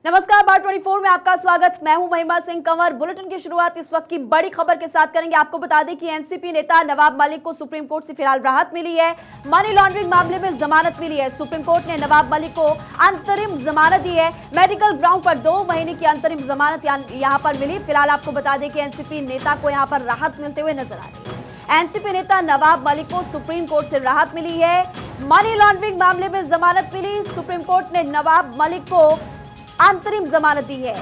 नमस्कार, बार 24 में आपका स्वागत। मैं हूं महिमा सिंह कंवर। बुलेटिन की शुरुआत इस वक्त की बड़ी खबर के साथ करेंगे। आपको बता दें कि एनसीपी नेता नवाब मलिक को सुप्रीम कोर्ट से फिलहाल राहत मिली है। मनी लॉन्ड्रिंग मामले में जमानत मिली है। सुप्रीम कोर्ट ने नवाब मलिक को अंतरिम जमानत दी है। मेडिकल ग्राउंड पर 2 महीने की अंतरिम जमानत यहां पर मिली। फिलहाल आपको बता दें कि एनसीपी नेता को यहां पर राहत मिलते हुए नजर आ रही है। एनसीपी नेता नवाब मलिक को सुप्रीम कोर्ट से राहत मिली है। मनी लॉन्ड्रिंग मामले में जमानत मिली। सुप्रीम कोर्ट ने नवाब मलिक को अंतरिम जमानत दी है।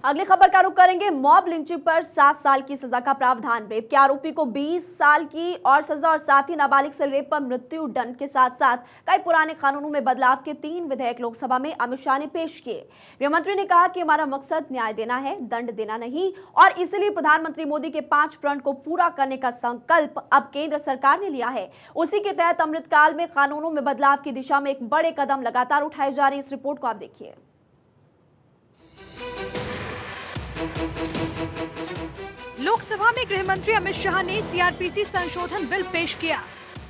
अगली खबर का रुख करेंगे। मॉब लिंचिंग पर 7 साल की सजा का प्रावधान। रेप के आरोपी को 20 साल की और सजा और साथ ही नाबालिग से रेप पर मृत्यु दंड के साथ साथ कई पुराने कानूनों में बदलाव के 3 विधेयक लोकसभा में अमित शाह ने पेश किए। गृह मंत्री ने कहा कि हमारा मकसद न्याय देना है, दंड देना नहीं, और इसलिए प्रधानमंत्री मोदी के 5 प्रण को पूरा करने का संकल्प अब केंद्र सरकार ने लिया है। उसी के तहत अमृतकाल में कानूनों में बदलाव की दिशा में एक बड़े कदम लगातार उठाए जा रहे हैं। इस रिपोर्ट को आप देखिए। लोकसभा में गृह मंत्री अमित शाह ने सीआरपीसी संशोधन बिल पेश किया।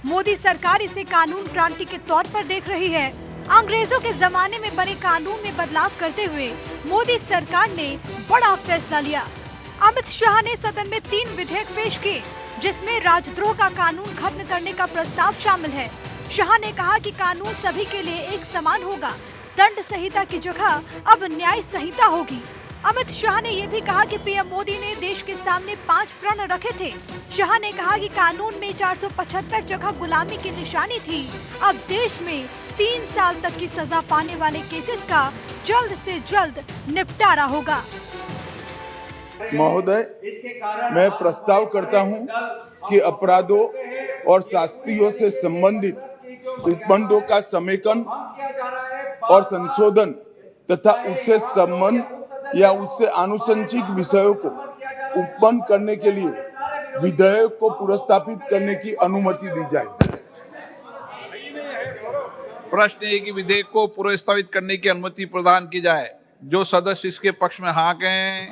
मोदी सरकार इसे कानून क्रांति के तौर पर देख रही है। अंग्रेजों के जमाने में बने कानून में बदलाव करते हुए मोदी सरकार ने बड़ा फैसला लिया। अमित शाह ने सदन में 3 विधेयक पेश किए, जिसमें राजद्रोह का कानून खत्म करने का प्रस्ताव शामिल है। शाह ने कहा कि कानून सभी के लिए एक समान होगा। दंड संहिता की जगह अब न्याय संहिता होगी। अमित शाह ने यह भी कहा कि पीएम मोदी ने देश के सामने 5 प्रण रखे थे। शाह ने कहा कि कानून में 475 जगह गुलामी की निशानी थी। अब देश में 3 साल तक की सजा पाने वाले केसेस का जल्द से जल्द निपटारा होगा। महोदय, मैं प्रस्ताव करता हूं कि अपराधों और शास्तियों से संबंधित उपबंधों का समेकन और संशोधन तथा उससे संबंध या उससे आनुषंगिक विषयों को उत्पन्न करने के लिए विधेयक को पुरस्तापित करने की अनुमति दी जाए। प्रश्न है कि विधेयक को पुरस्तावित करने की अनुमति प्रदान की जाए। जो सदस्य इसके पक्ष में हाँ कहें,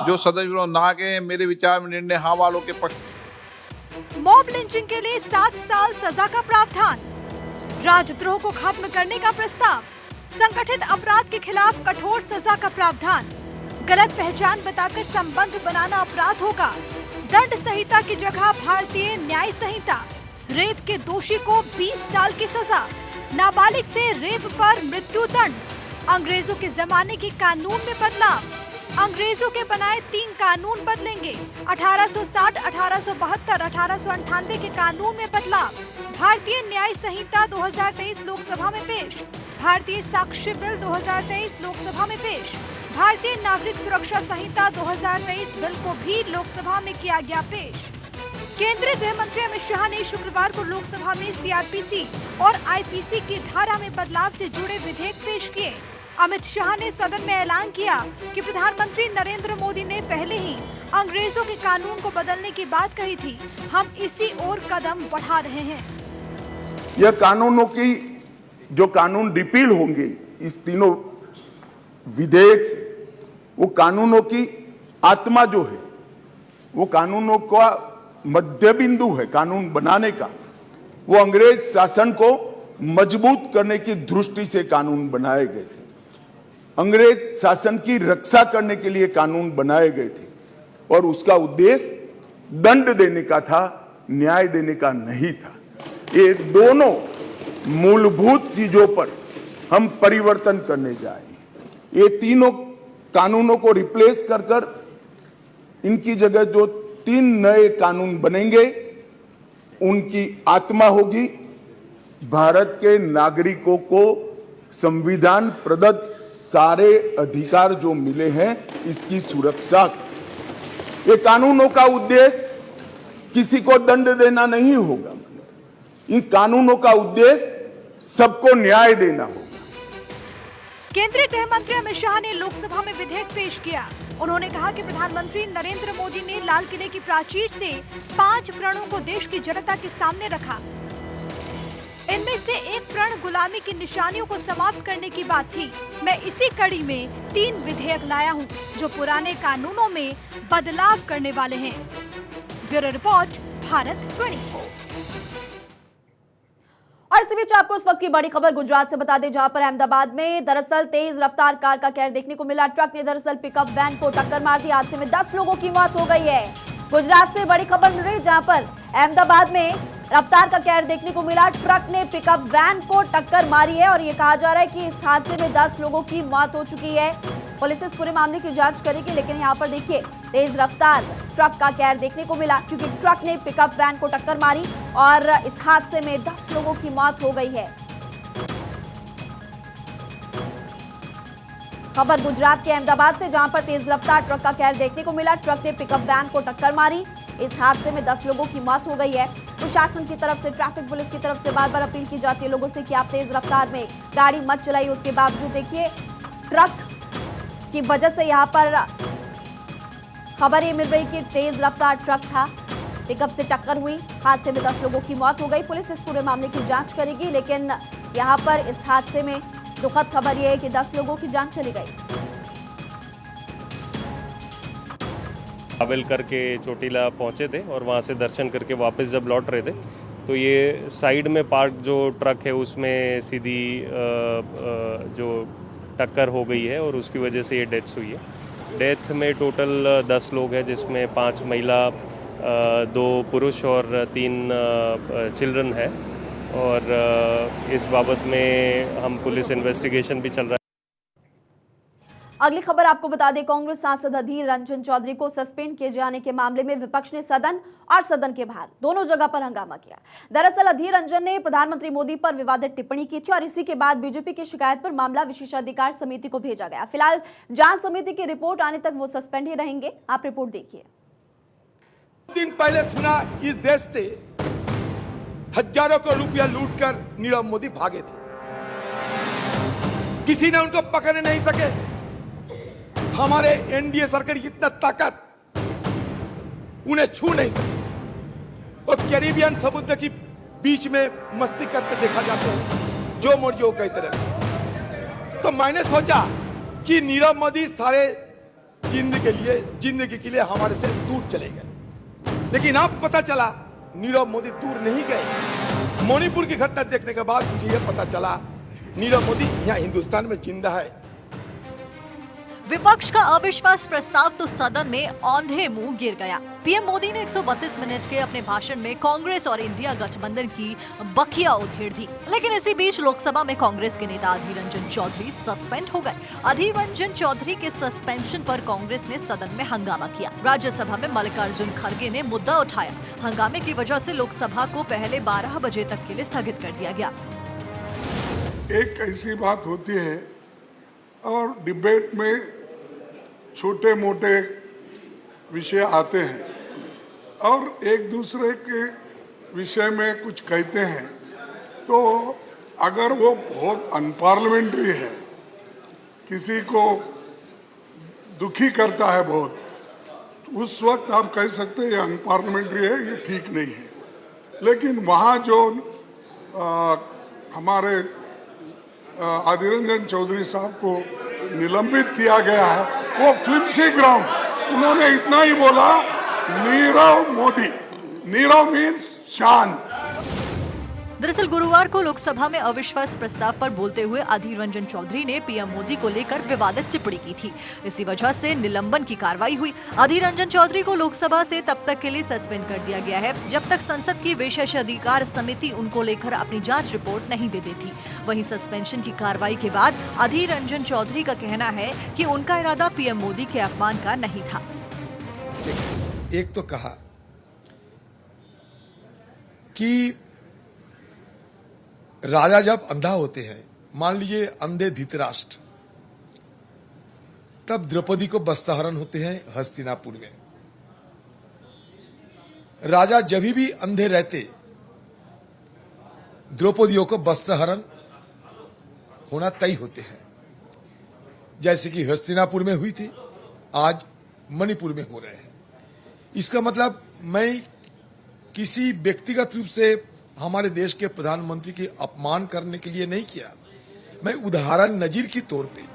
जो सदस्य विरोध ना कहें। मेरे विचार में निर्णय हाँ वालों के पक्ष। मॉब लिंचिंग के लिए 7 साल सजा का प्रावधान। राजद्रोह को खत्म करने का प्रस्ताव। संगठित अपराध के खिलाफ कठोर सजा का प्रावधान। गलत पहचान बताकर संबंध बनाना अपराध होगा। दंड संहिता की जगह भारतीय न्याय संहिता। रेप के दोषी को 20 साल की सजा। नाबालिग से रेप पर मृत्यु दंड। अंग्रेजों के जमाने के कानून में बदलाव। अंग्रेजों के बनाए 3 कानून बदलेंगे। 1860, 1872, 1898 के कानून में बदलाव। भारतीय न्याय संहिता 2023 लोकसभा में पेश। भारतीय साक्ष्य बिल 2023 लोकसभा में पेश। भारतीय नागरिक सुरक्षा संहिता 2023 बिल को भी लोकसभा में किया गया पेश। केंद्रीय गृह मंत्री अमित शाह ने शुक्रवार को लोकसभा में सीआरपीसी और आईपीसी की धारा में बदलाव से जुड़े विधेयक पेश किए। अमित शाह ने सदन में ऐलान किया कि प्रधानमंत्री नरेंद्र मोदी ने पहले ही अंग्रेजों के कानून को बदलने की बात कही थी। हम इसी ओर कदम बढ़ा रहे हैं। यह कानूनों की जो कानून रिपील होंगे इस तीनों विधेयक से, वो कानूनों की आत्मा जो है, वो कानूनों का मध्य बिंदु है कानून बनाने का, वो अंग्रेज शासन को मजबूत करने की दृष्टि से कानून बनाए गए थे। अंग्रेज शासन की रक्षा करने के लिए कानून बनाए गए थे और उसका उद्देश्य दंड देने का था, न्याय देने का नहीं था। ये दोनों मूलभूत चीजों पर हम परिवर्तन करने जा रहे हैं। ये तीनों कानूनों को रिप्लेस कर कर इनकी जगह जो 3 नए कानून बनेंगे, उनकी आत्मा होगी भारत के नागरिकों को संविधान प्रदत्त सारे अधिकार जो मिले हैं, इसकी सुरक्षा। ये कानूनों का उद्देश्य किसी को दंड देना नहीं होगा। इन कानूनों का उद्देश्य सबको न्याय देना होगा। केंद्रीय गृह मंत्री अमित शाह ने लोकसभा में विधेयक पेश किया। उन्होंने कहा कि प्रधानमंत्री नरेंद्र मोदी ने लाल किले की प्राचीर से 5 प्रणों को देश की जनता के सामने रखा। इनमें से एक प्रण गुलामी की निशानियों को समाप्त करने की बात थी। मैं इसी कड़ी में 3 विधेयक लाया हूं, जो पुराने कानूनों में बदलाव करने वाले हैं। Bureau report, Bharat 24। और इसी बीच आपको इस वक्त की बड़ी खबर गुजरात से बता दें, जहां पर अहमदाबाद में दरअसल तेज रफ्तार कार का कहर देखने को मिला। ट्रक ने दरअसल पिकअप वैन को टक्कर मार दी। हादसे में 10 लोगों की मौत हो गई है। गुजरात से बड़ी खबर मिल रही है, जहां पर अहमदाबाद में रफ्तार का कहर देखने को मिला। ट्रक ने पिकअप वैन को टक्कर मारी है और ये कहा जा रहा है कि इस हादसे में 10 लोगों की मौत हो चुकी है। पुलिस इस पूरे मामले की जांच करेगी, लेकिन यहाँ पर देखिए तेज रफ्तार ट्रक का कहर देखने को मिला, क्योंकि ट्रक ने पिकअप वैन को टक्कर मारी और इस हादसे में 10 लोगों की मौत हो गई है। खबर गुजरात के अहमदाबाद से, जहां पर तेज रफ्तार ट्रक का कहर देखने को मिला। ट्रक ने पिकअप वैन को टक्कर मारी। इस हादसे में 10 लोगों की मौत हो गई है। प्रशासन की तरफ से, ट्रैफिक पुलिस की तरफ से बार बार अपील की जाती है लोगों से कि आप तेज रफ्तार में गाड़ी मत चलाइए। उसके बावजूद देखिए ट्रक की वजह से यहाँ पर खबर ये मिल रही कि तेज रफ्तार ट्रक था, पिकअप से टक्कर हुई। हादसे में 10 लोगों की मौत हो गई। पुलिस इस पूरे मामले की जांच करेगी, लेकिन यहाँ पर इस हादसे में दुखद खबर यह है कि 10 लोगों की जान चली गई। ट्रैवल करके चोटीला पहुंचे थे और वहां से दर्शन करके वापस जब लौट रहे थे तो ये साइड में पार्क जो ट्रक है उसमें सीधी जो टक्कर हो गई है और उसकी वजह से ये डेथ्स हुई है। डेथ में टोटल 10 लोग हैं, जिसमें 5 महिला, 2 पुरुष और 3 चिल्ड्रन है। और इस बाबत में हम पुलिस इन्वेस्टिगेशन भी चल रहा है। अगली खबर आपको बता दें, कांग्रेस सांसद अधीर रंजन चौधरी को सस्पेंड किए जाने के मामले में विपक्ष ने सदन और सदन के बाहर दोनों जगह पर हंगामा किया। दरअसल अधीर रंजन ने प्रधानमंत्री मोदी पर विवादित टिप्पणी की थी और इसी के बाद बीजेपी की शिकायत पर मामला विशेषाधिकार समिति को भेजा गया। फिलहाल जांच समिति की रिपोर्ट आने तक वो सस्पेंड ही रहेंगे। आप रिपोर्ट देखिए। दिन पहले सुना इस देश से हजारों करोड़ रुपया लूटकर नीरव मोदी भागे थे, किसी ने उनको पकड़ नहीं सके। हमारे एनडीए सरकार की इतना ताकत, उन्हें छू नहीं सके। और कैरिबियन समुद्र की बीच में मस्ती करते देखा जाता है, जो मर्जी वो कहते रहते। तो मैंने सोचा कि नीरव मोदी सारे जिंदगी के लिए हमारे से दूर चले गए, लेकिन अब पता चला नीरव मोदी दूर नहीं गए। मणिपुर की घटना देखने के बाद मुझे यह पता चला नीरव मोदी यहाँ हिंदुस्तान में जिंदा है। विपक्ष का अविश्वास प्रस्ताव तो सदन में औंधे मुंह गिर गया। पीएम मोदी ने 132 मिनट के अपने भाषण में कांग्रेस और इंडिया गठबंधन की बखिया उधेड़ दी, लेकिन इसी बीच लोकसभा में कांग्रेस के नेता अधीर रंजन चौधरी सस्पेंड हो गए। अधीर रंजन चौधरी के सस्पेंशन पर कांग्रेस ने सदन में हंगामा किया। राज्यसभा में मल्लिकार्जुन खड़गे ने मुद्दा उठाया। हंगामे की वजह से लोकसभा को पहले 12 बजे तक के लिए स्थगित कर दिया गया। एक ऐसी बात होती है और डिबेट में छोटे मोटे विषय आते हैं और एक दूसरे के विषय में कुछ कहते हैं, तो अगर वो बहुत अनपार्लियामेंट्री है, किसी को दुखी करता है बहुत, उस वक्त आप कह सकते हैं ये अनपार्लियामेंट्री है, ये ठीक नहीं है। लेकिन वहाँ जो हमारे अधीर रंजन चौधरी साहब को निलंबित किया गया है, वो फ्लिप्सी ग्राउंड, उन्होंने इतना ही बोला, नीरव मोदी, नीरव मीन्स शांत। दरअसल गुरुवार को लोकसभा में अविश्वास प्रस्ताव पर बोलते हुए अधीर रंजन चौधरी ने पीएम मोदी को लेकर विवादित टिप्पणी की थी। इसी वजह से निलंबन की कार्रवाई हुई। अधीर रंजन चौधरी को लोकसभा से तब तक के लिए सस्पेंड कर दिया गया है जब तक संसद की विशेषाधिकार समिति उनको लेकर अपनी जांच रिपोर्ट नहीं दे देती। वहीं सस्पेंशन की कार्रवाई के बाद अधीर रंजन चौधरी का कहना है कि उनका इरादा पीएम मोदी के अपमान का नहीं था। एक तो कहा कि राजा जब अंधा होते हैं, मान लीजिए अंधे धृतराष्ट्र, तब द्रौपदी को वस्त्रहरण होते हैं हस्तिनापुर में। राजा जब भी अंधे रहते, द्रौपदियों को वस्त्रहरण होना तय होते हैं, जैसे कि हस्तिनापुर में हुई थी, आज मणिपुर में हो रहे हैं। इसका मतलब मैं किसी व्यक्तिगत रूप से हमारे देश के प्रधानमंत्री की अपमान करने के लिए नहीं किया। मैं उदाहरण नजीर की तौर पे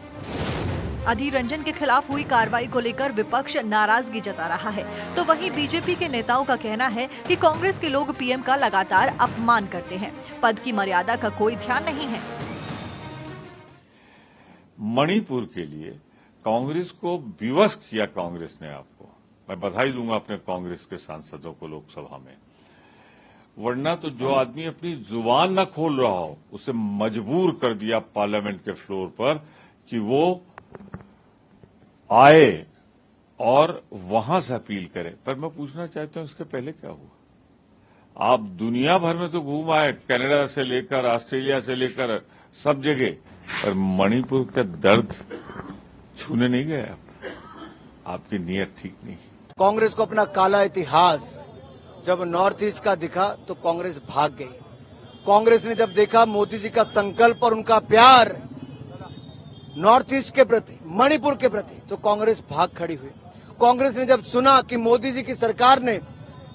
अधीर रंजन के खिलाफ हुई कार्रवाई को लेकर विपक्ष नाराजगी जता रहा है, तो वहीं बीजेपी के नेताओं का कहना है कि कांग्रेस के लोग पीएम का लगातार अपमान करते हैं, पद की मर्यादा का कोई ध्यान नहीं है। मणिपुर के लिए कांग्रेस को विवश किया कांग्रेस ने आपको। मैं बधाई दूंगा अपने कांग्रेस के सांसदों को लोकसभा में, वरना तो जो आदमी अपनी जुबान न खोल रहा हो उसे मजबूर कर दिया पार्लियामेंट के फ्लोर पर कि वो आए और वहां से अपील करे। पर मैं पूछना चाहता हूं इसके पहले क्या हुआ? आप दुनिया भर में तो घूम आए, कनाडा से लेकर ऑस्ट्रेलिया से लेकर सब जगह, पर मणिपुर का दर्द छूने नहीं गए आप। आपकी नीयत ठीक नहीं। कांग्रेस को अपना काला इतिहास जब नॉर्थ ईस्ट का दिखा तो कांग्रेस भाग गई। कांग्रेस ने जब देखा मोदी जी का संकल्प और उनका प्यार नॉर्थ ईस्ट के प्रति, मणिपुर के प्रति, तो कांग्रेस भाग खड़ी हुई। कांग्रेस ने जब सुना कि मोदी जी की सरकार ने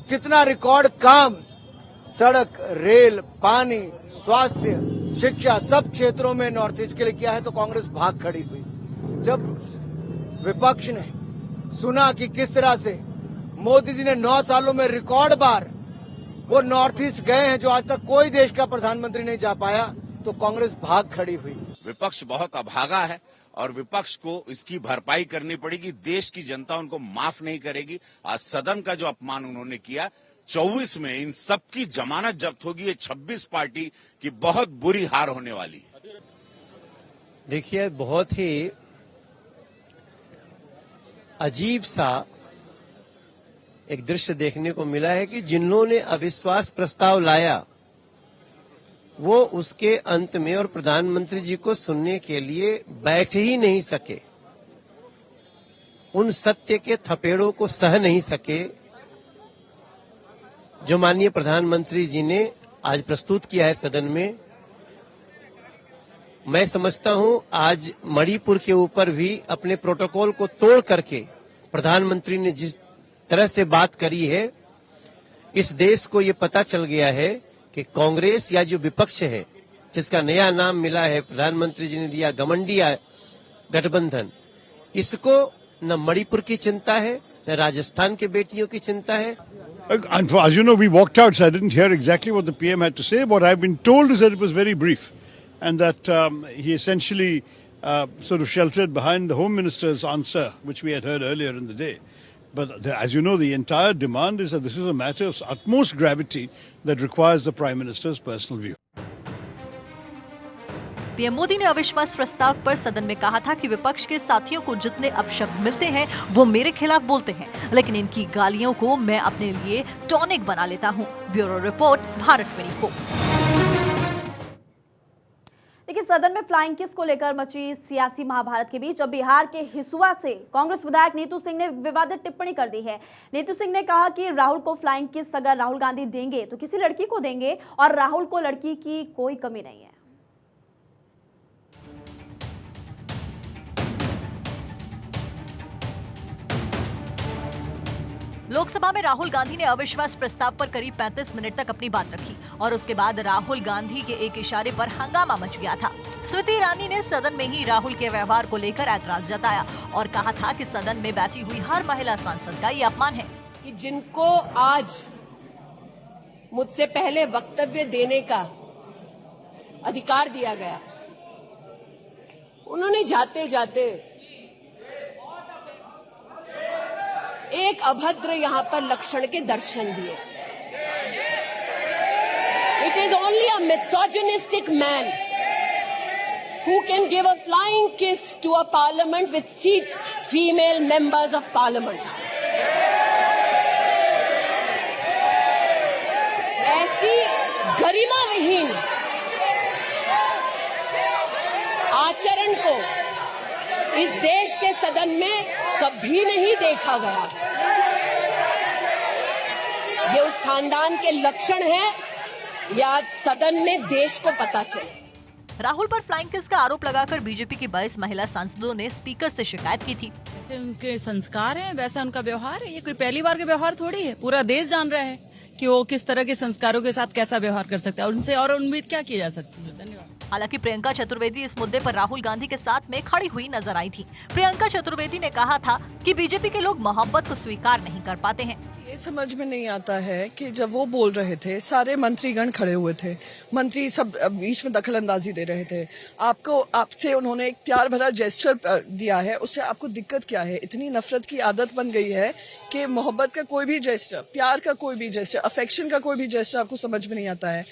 कितना रिकॉर्ड काम सड़क, रेल, पानी, स्वास्थ्य, शिक्षा सब क्षेत्रों में नॉर्थ ईस्ट के लिए किया है, तो कांग्रेस भाग खड़ी हुई। जब विपक्ष ने सुना कि किस तरह से मोदी जी ने 9 सालों में रिकॉर्ड बार वो नॉर्थ ईस्ट गए हैं जो आज तक कोई देश का प्रधानमंत्री नहीं जा पाया, तो कांग्रेस भाग खड़ी हुई। विपक्ष बहुत अभागा है और विपक्ष को इसकी भरपाई करनी पड़ेगी। देश की जनता उनको माफ नहीं करेगी। आज सदन का जो अपमान उन्होंने किया, 24 में इन सबकी जमानत जब्त होगी। ये 26 पार्टी की बहुत बुरी हार होने वाली है। देखिए, बहुत ही अजीब सा एक दृश्य देखने को मिला है कि जिन्होंने अविश्वास प्रस्ताव लाया वो उसके अंत में और प्रधानमंत्री जी को सुनने के लिए बैठ ही नहीं सके, उन सत्य के थपेड़ों को सह नहीं सके जो माननीय प्रधानमंत्री जी ने आज प्रस्तुत किया है सदन में। मैं समझता हूं आज मणिपुर के ऊपर भी अपने प्रोटोकॉल को तोड़ करके प्रधानमंत्री ने जिस तरह से बात करी है, इस देश को ये पता चल गया है कि कांग्रेस या जो विपक्ष है, जिसका नया नाम मिला है प्रधानमंत्री जी ने दिया घमंडी गठबंधन, इसको न मणिपुर की चिंता है न राजस्थान के बेटियों की चिंता है। And as you know, we walked out, so I didn't hear exactly what the PM had to say. What I've been told is that it was very brief, and that he essentially sort of sheltered behind the Home Minister's answer, which we had heard earlier in the day. But as you know, the entire demand is that this is a matter of utmost gravity that requires the Prime Minister's personal view. PM Modi ने अविश्वास प्रस्ताव पर सदन में कहा था कि विपक्ष के साथियों को जितने अपशब्द मिलते हैं वो मेरे खिलाफ बोलते हैं, लेकिन इनकी गालियों को मैं अपने लिए टॉनिक बना लेता हूं। Bureau report, Bharat 24। देखिए, सदन में फ्लाइंग किस को लेकर मची सियासी महाभारत के बीच अब बिहार के हिसुआ से कांग्रेस विधायक नीतू सिंह ने विवादित टिप्पणी कर दी है। नीतू सिंह ने कहा कि राहुल को फ्लाइंग किस अगर राहुल गांधी देंगे तो किसी लड़की को देंगे और राहुल को लड़की की कोई कमी नहीं है। लोकसभा में राहुल गांधी ने अविश्वास प्रस्ताव पर करीब 35 मिनट तक अपनी बात रखी और उसके बाद राहुल गांधी के एक इशारे पर हंगामा मच गया था। स्मृति ईरानी ने सदन में ही राहुल के व्यवहार को लेकर ऐतराज जताया और कहा था कि सदन में बैठी हुई हर महिला सांसद का ये अपमान है कि जिनको आज मुझसे पहले वक्तव्य देने का अधिकार दिया गया, उन्होंने जाते जाते एक अभद्र यहाँ पर लक्षण के दर्शन दिए। It is only a misogynistic man who can give a flying kiss to a parliament with seats female members of parliament. ऐसी गरिमा विहीन आचरण को इस देश के सदन में कभी नहीं देखा गया। ये उस खानदान के लक्षण है, ये आज सदन में देश को पता चले। राहुल पर फ्लाइंग किस का आरोप लगाकर बीजेपी की 22 महिला सांसदों ने स्पीकर से शिकायत की थी। जैसे उनके संस्कार हैं वैसा उनका व्यवहार है। ये कोई पहली बार का व्यवहार थोड़ी है, पूरा देश जान रहा है कि वो किस तरह के संस्कारों के साथ कैसा व्यवहार कर सकता है, उनसे और उम्मीद क्या की जा सकती है। धन्यवाद। हालांकि प्रियंका चतुर्वेदी इस मुद्दे पर राहुल गांधी के साथ में खड़ी हुई नजर आई थी। प्रियंका चतुर्वेदी ने कहा था कि बीजेपी के लोग मोहब्बत को स्वीकार नहीं कर पाते हैं। ये समझ में नहीं आता है कि जब वो बोल रहे थे, सारे मंत्रीगण खड़े हुए थे, मंत्री सब बीच में दखल अंदाजी दे रहे थे, आपसे उन्होंने एक प्यार भरा जेस्चर दिया है, उससे आपको दिक्कत क्या है? इतनी नफरत की आदत बन गई है कि मोहब्बत का कोई भी जेस्चर, प्यार का कोई भी जेस्चर, अफेक्शन का कोई भी जेस्चर आपको समझ में नहीं आता है।